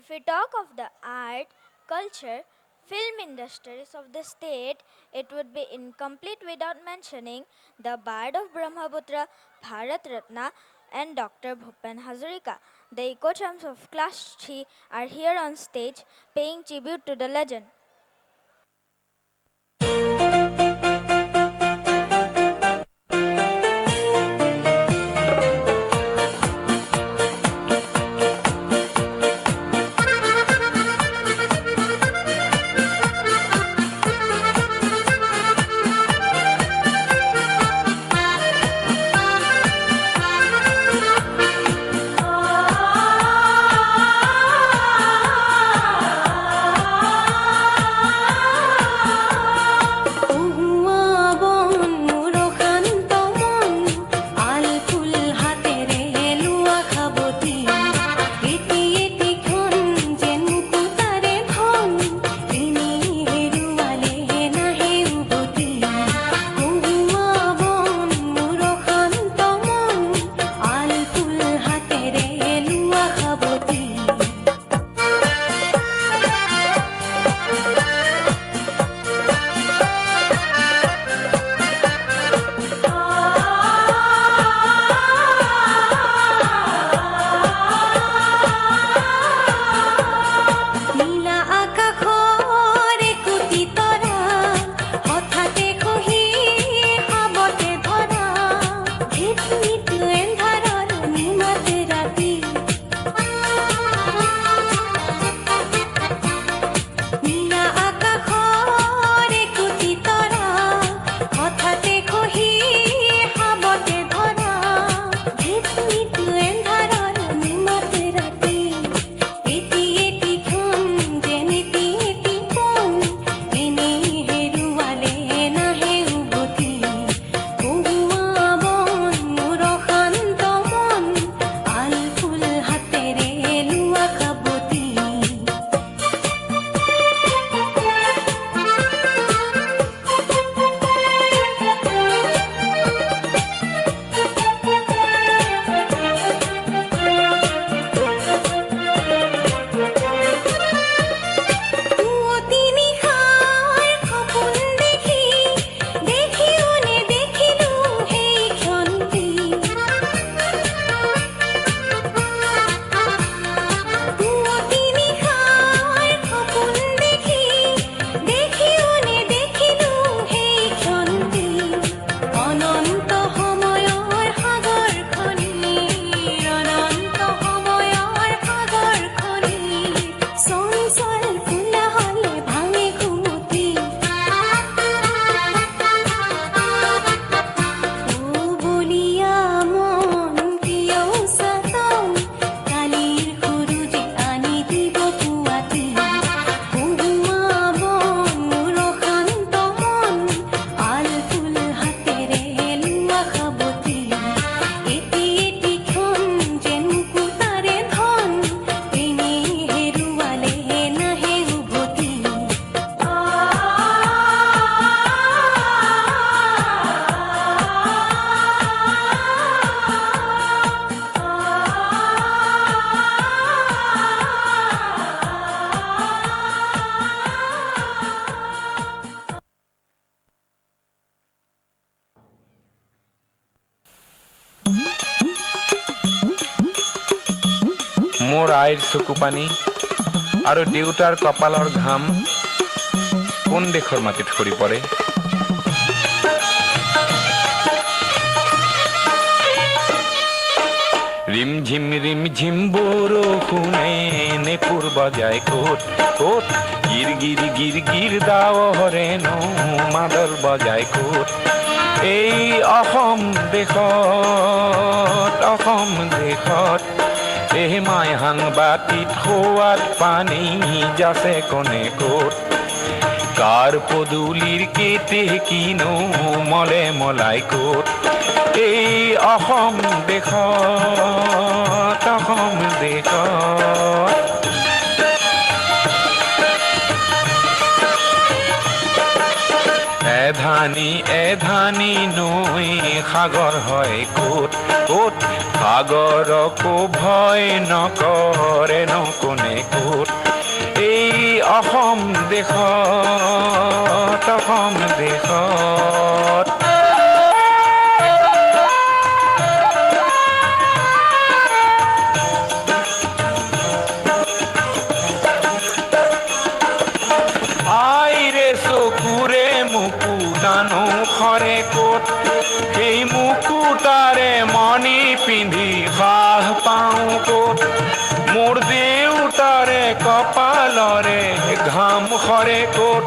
If we talk of the art, culture, film industries of the state, it would be incomplete without mentioning the Bard of Brahmaputra, Bharat Ratna, and Dr. Bhupen Hazarika. The echo chimes of Class 3 are here on stage, paying tribute to the legend. মোৰ আইৰ চকুপানী আৰু দেউতাৰ কপালৰ ঘাম কোন দেশৰ মাটিত সৰি পৰে। ৰিমঝিম বৰষুণে নেপুৰ বজায় ক'ত ক'ত, গিৰ গিৰ গিৰ গিৰ ডাৱৰে নৌ মাদল বজায় ক'ত। এই অসম দেশত এই মাই সাংবাতিত সোৱাদ পানী যাচে কোনে ক'ত। কাৰ পদূলিৰ কেতে কিনো মলে মলাই ক'ত। এই অসম দেশত এধানি নৈ সাগৰ হয় ক'ত ক'ত, সাগৰকো ভয় নকৰে ন কোনে কোট এই অসম দেশত আইৰে চকুৰে মুকুতানো খৰে কোট সেই মুকুতাৰে মণি পিন্ধি সাহ পাওঁ কোট মোৰ দেউতাৰে কপালৰে ঘাম খৰে কোট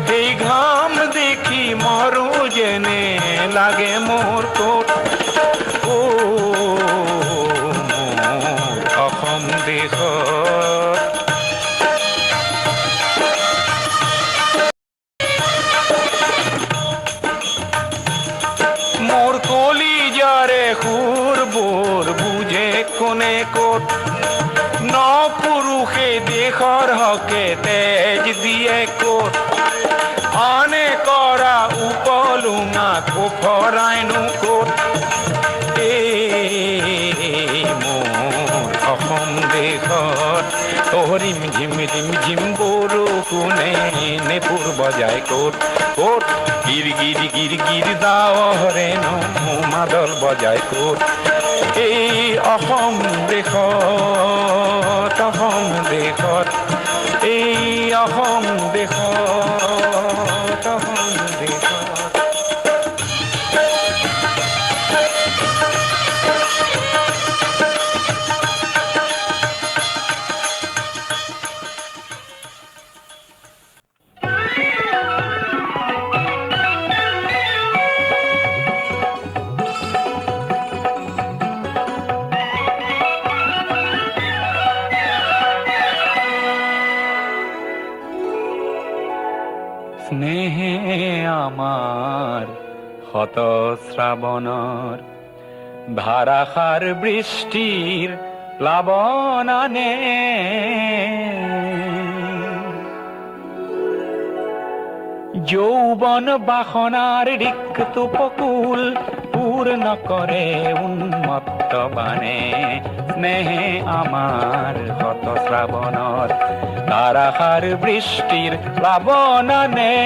সেই ঘাম দেখি মৰো যেনে লাগে মোৰ কোট অ মোৰ অসম দেশত মোৰ কলিজাৰে সুৰবোৰ বুঝে কোনে কোট ন পুৰুষে দেশৰ হকে তেজ দিয়ে কোট আনে কৰা উপলুঙা কোফৰাইনো কোট এই মোৰ অসম দেশত হৰিম ঝিম ঝিম ঝিম বৰষুণে নেপুৰ বজাই কোট কোট গিৰ গিৰ গিৰ গিৰ দাৱৰে মাদল বজাই কোট এই অসম দেশত এই অসম দেশত স্নেহে আমার হত শ্রাবণর ধারাসার বৃষ্টির প্লাবন আনে যৌবন বাসনার রিক্ত উপকূল পূর্ণ করে উন্মত্ত বানে স্নেহে আমার হত শ্রাবণর ধারাসার বৃষ্টির প্লাবন আনে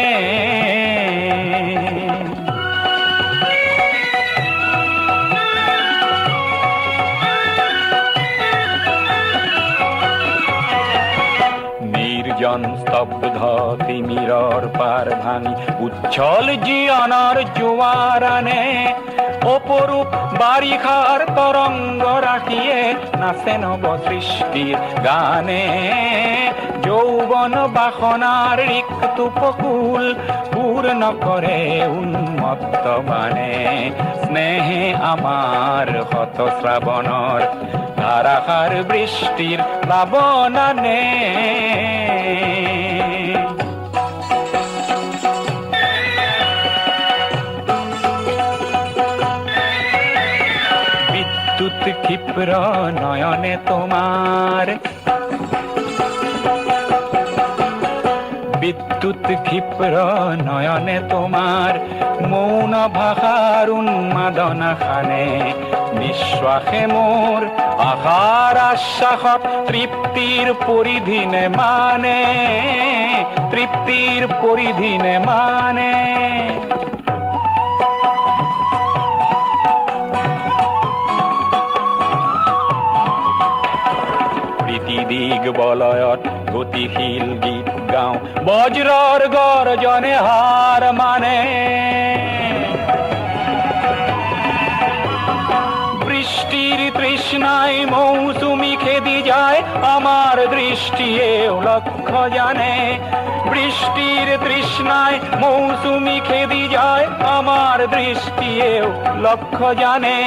নির্জন স্তব্ধ তিমিরর পার ভাঙি উচ্ছল জীবনের জোয়ার আনে অপরূপ বারিখার তরঙ্গ রাখিয়ে নাচে নব সৃষ্টির গানে যৌবন বাসনার রিক্ত উপকূল পূর্ণ করে উন্মত্ত বানে স্নেহে আমার হত শ্রাবণর ধারাসার বৃষ্টির প্লাবন আনে বিদ্যুৎ ক্ষিপ্র নয়নে তোমার বিদ্যুৎ ক্ষিপ্র নয়নে তোমার মৌন ভাষার উন্মাদনা খানে নিঃশ্বাসে মোর আশার আশ্বাসত তৃপ্তির পরিধিনে মানে তৃপ্তির পরিধিনে মানে দিগ বলয়ত গতিশীল গীত গাও বজ্রর গর্জনে হার মানে বৃষ্টির তৃষ্ণায় মৌসুমি খেদি যায় আমার দৃষ্টি লক্ষ্য জানে বৃষ্টির তৃষ্ণায় মৌসুমি খেদি যায় আমার দৃষ্টি লক্ষ্য জানে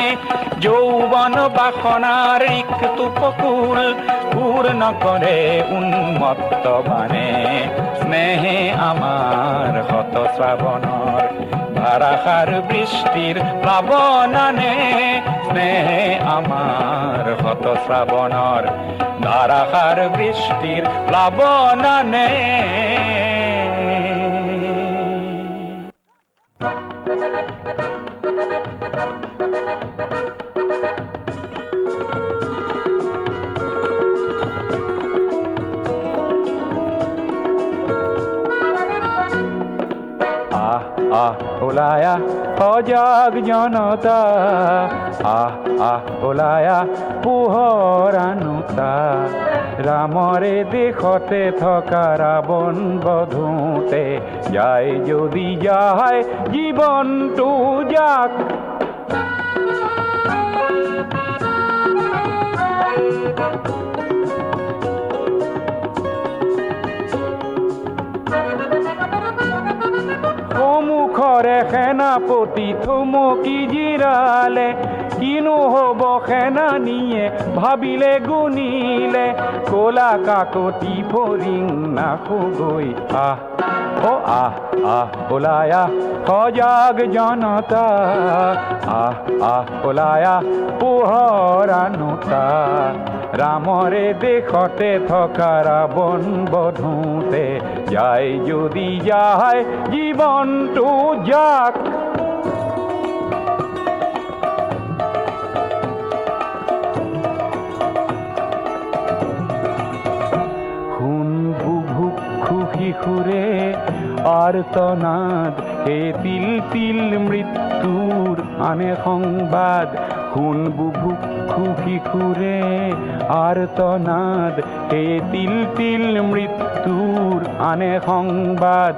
যৌবন বাসনার রিক্ত উপকূল পূর্ণ করে উন্মত্ত বানে স্নেহে আমার হত শ্রাবণর ধারাসার বৃষ্টির প্লাবন আনে স্নেহে আমার হত শ্রাবণর ধারাসার বৃষ্টির প্লাবন আনে ওলাই আহ সজাগ জনতা ওলাই আহ পোহৰ আনোতা ৰামৰে দেশতে থকা ৰাৱণ বধোতে যায় যদি যায় জীৱনটো যাক সন্মুখৰে সেনাপতি থমকি জিৰালে কিনো হ'ব সেনানীয়ে ভাবিলে গুণিলে কলা কাকতি ফৰিং নাখগৈ ওলাই আহ সজাগ জনতা ওলাই আহ পোহৰ আনোতা ৰামৰে দেশতে থকা ৰাৱণ বধোতে যায় যদি যায় জীৱনটো যাক শুন বুভুক্ষু শিশুৰে আৰ্তনাদ হে তিল তিল মৃত্যুৰ আনে সংবাদ শুন বুভুক্ষু শিশুৰে আৰ্তনাদ হে তিল তিল মৃত্যুৰ আনে সংবাদ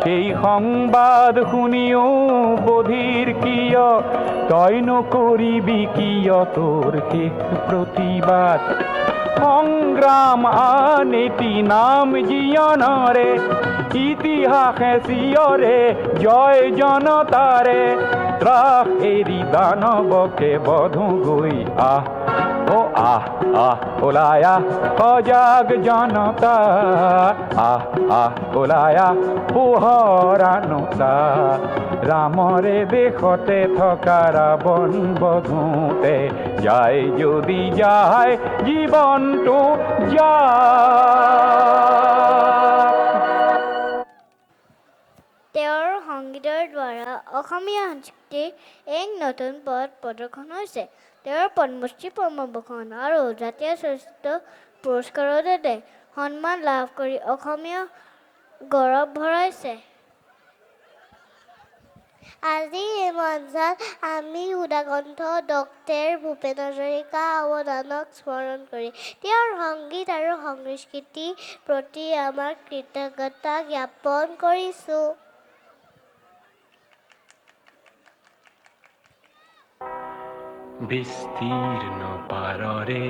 সেই সংবাদ শুনিও বধিৰ কিয় তই নকৰিবি কিয় তোৰ শেষ প্ৰতিবাদ সংগ্ৰাম আন এটি নাম জীয়নৰে ইতিহাসে চিয়ৰে জয় জনতাৰে ত্ৰাস এৰি দানৱকে বধো গৈ ওলাই আহ সজাগ জনতা ওলাই আহ পোহৰ আনোতা ৰামৰে দেশতে থকা ৰাৱণ বধোতে যায় যদি যায় জীৱনটো যাক তেওঁৰ সংগীতৰ দ্বাৰা অসমীয়া সংস্কৃতিৰ এক নতুন পথ প্ৰদৰ্শন হৈছে। তেওঁৰ পদ্মশ্ৰী পদ্মভূষণ আৰু জাতীয় চলচ্চিত্ৰ পুৰস্কাৰৰ সৈতে সন্মান লাভ কৰি অসমীয়া গৌৰৱ ভৰাইছে। আজি এই মঞ্চত আমি সুধাকণ্ঠ ডক্টৰ ভূপেন হাজৰিকাৰ অৱদানক স্মৰণ কৰি তেওঁৰ সংগীত আৰু সংস্কৃতিৰ প্ৰতি আমাৰ কৃতজ্ঞতা জ্ঞাপন কৰিছোঁ। বিস্তীৰ্ণ পাৰৰে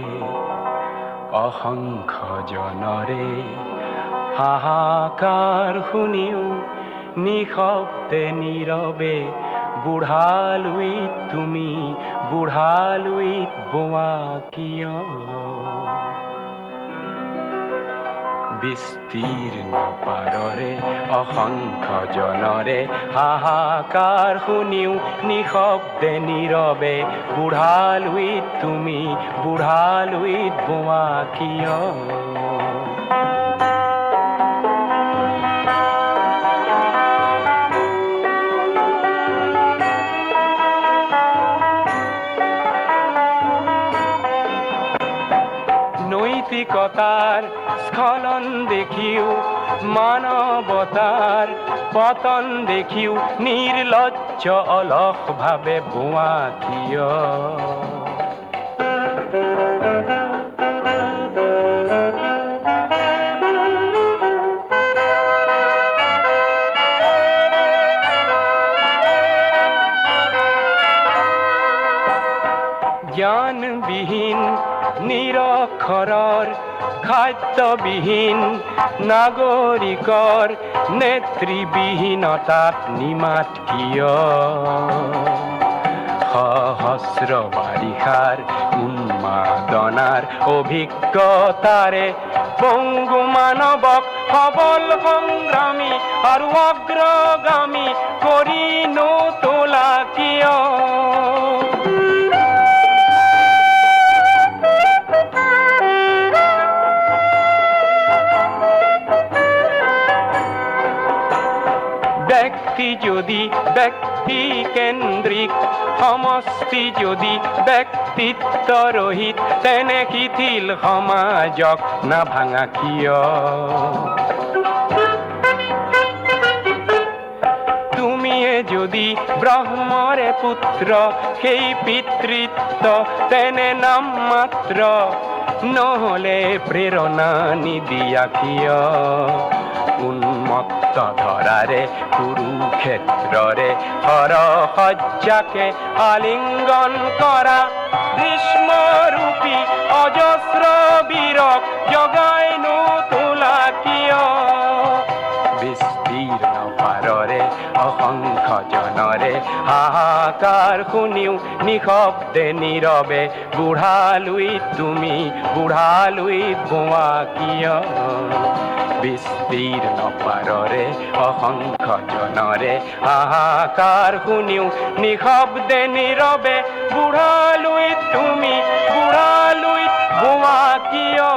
অসংখ্য জনৰে হাহাকাৰ শুনিও নিশব্দে নীৰৱে বুঢ়ালুইত তুমি বুঢ়ালুইত বোৱা কিয় বিস্তীৰ্ণ পাৰৰে অসংখ্য জনৰে হাহাকাৰ শুনিও নিশব্দে নীৰৱে বুঢ়ালুইত তুমি বুঢ়ালুইত বোৱা কিয় নৈতিকতাৰ স্খলন দেখিও মানৱতাৰ পতন দেখিও নিৰ্লজ্জ অলসভাৱে বোৱা কিয় জ্ঞানবিহীন নিৰক্ষৰৰ খাদ্যবিহীন নাগৰিকৰ নেতৃবিহীনতাত নিমাত কিয় সহস্ৰ বাৰিষাৰ উন্মাদনাৰ অভিজ্ঞতাৰে পংগু মানৱক সবল সংগ্ৰামী আৰু অগ্ৰগামী কৰি নোতোলা কিয় ব্যক্তি যদি ব্যক্তি কেন্দ্ৰিক সমষ্টি যদি ব্যক্তিত্ব ৰহিত তেনে শিথিল সমাজক নাভাঙা কিয় তুমিয়ে যদি ব্রহ্মরে পুত্র সেই পিতৃত্ব তেনে নাম মাত্র নহলে প্রেরণা নিদিয়া কিয় উন্মত্ত ধরারে কুরুক্ষেত্ররে হর হজ্জাকে আলিঙ্গন করা ভীষ্মরূপী অজস্র বীরক জগাইনু তোলা কিয় বিস্তীর্ণ পাররে অসংখ্য জনরে হাহাকাৰ শুনিও নিশব্দে নীৰৱে বুঢ়ালুই তুমি বুঢ়ালুই বোৱা কিয় বিস্তীৰ্ণ পাৰৰে অসংখ্য জনৰে হাহাকাৰ শুনিও নিশব্দে নীৰৱে বুঢ়ালুই তুমি বুঢ়ালুই বোৱা কিয়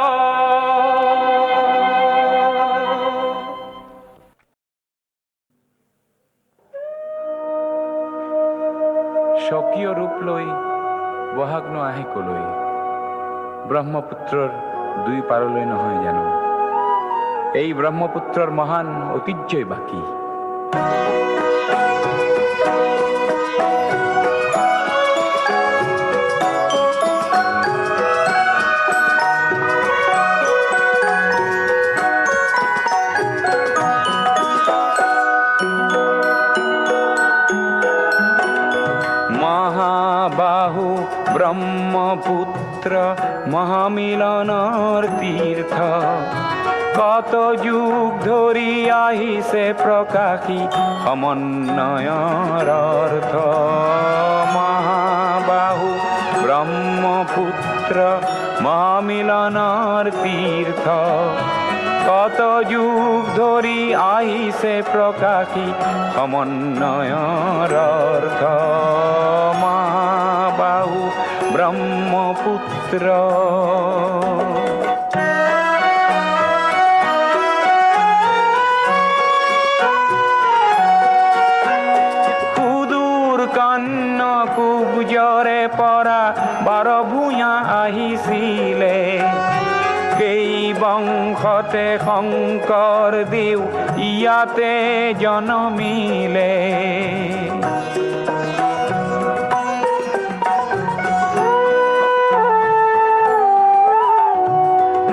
স্বকীয় ৰূপ লৈ বহাগনো আহে কলৈ ব্ৰহ্মপুত্ৰৰ দুই পাৰলৈ নহয় জানো এই ব্ৰহ্মপুত্ৰৰ মহান ঐতিহ্যই বাকী মহাবাহু ব্ৰহ্মপুত্ৰ মহামিলনৰ তীৰ্থ কত যুগ ধৰি আহিছে প্ৰকাশী সমন্বয়ৰ অৰ্থ মহাবাহু ব্ৰহ্মপুত্ৰ মহামিলনৰ তীৰ্থ কত যুগ ধৰি আহিছে প্ৰকাশী সমন্বয়ৰ অৰ্থ মহাবাহু ব্ৰহ্মপুত্ৰ সুদূৰ কন্যকুব্জৰে পৰা বাৰ ভূঞা আহিছিলে সেই বংশতে শংকৰ দেও ইয়াতে জনমিলে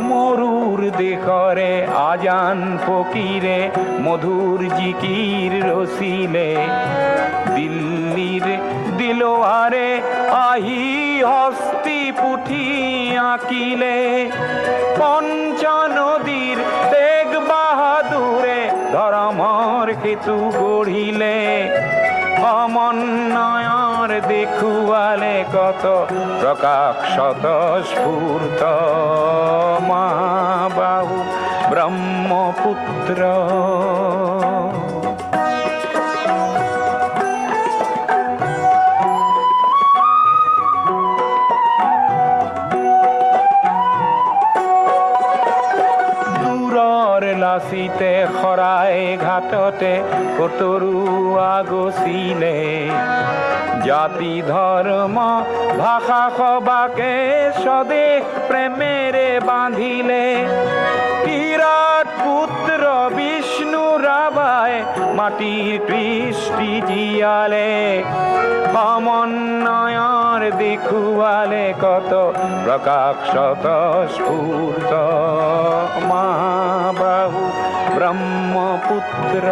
মৰুৰ দেশৰে আজান ফকীৰে মধুৰ জিকিৰ ৰচিলে দিল্লীৰ দিলৱাৰে আহি হস্তি পুথি আঁকিলে পঞ্চ নদীৰ তেগ বাহাদুৰে ধৰ্মৰ সেতু গঢ়িলে সমন্বয়ৰ দেখুৱালে কত প্ৰকাশত স্ফূৰ্ত মহাবাহু ব্ৰহ্মপুত্ৰ লাচিতে শৰাই ঘাটতে কতৰুৱা গছিলে জাতি ধৰ্ম ভাষা সবাকে স্বদেশ প্ৰেমেৰে বান্ধিলে বিৰাট পুত্ৰ বিষ্ণু ৰাভাই মাটিৰ কৃষ্টি জীয়ালে সমন্বয়ৰ দেখুৱালে কত প্ৰকাশত স্ফূৰ্ত মহাবাহু ব্ৰহ্মপুত্ৰ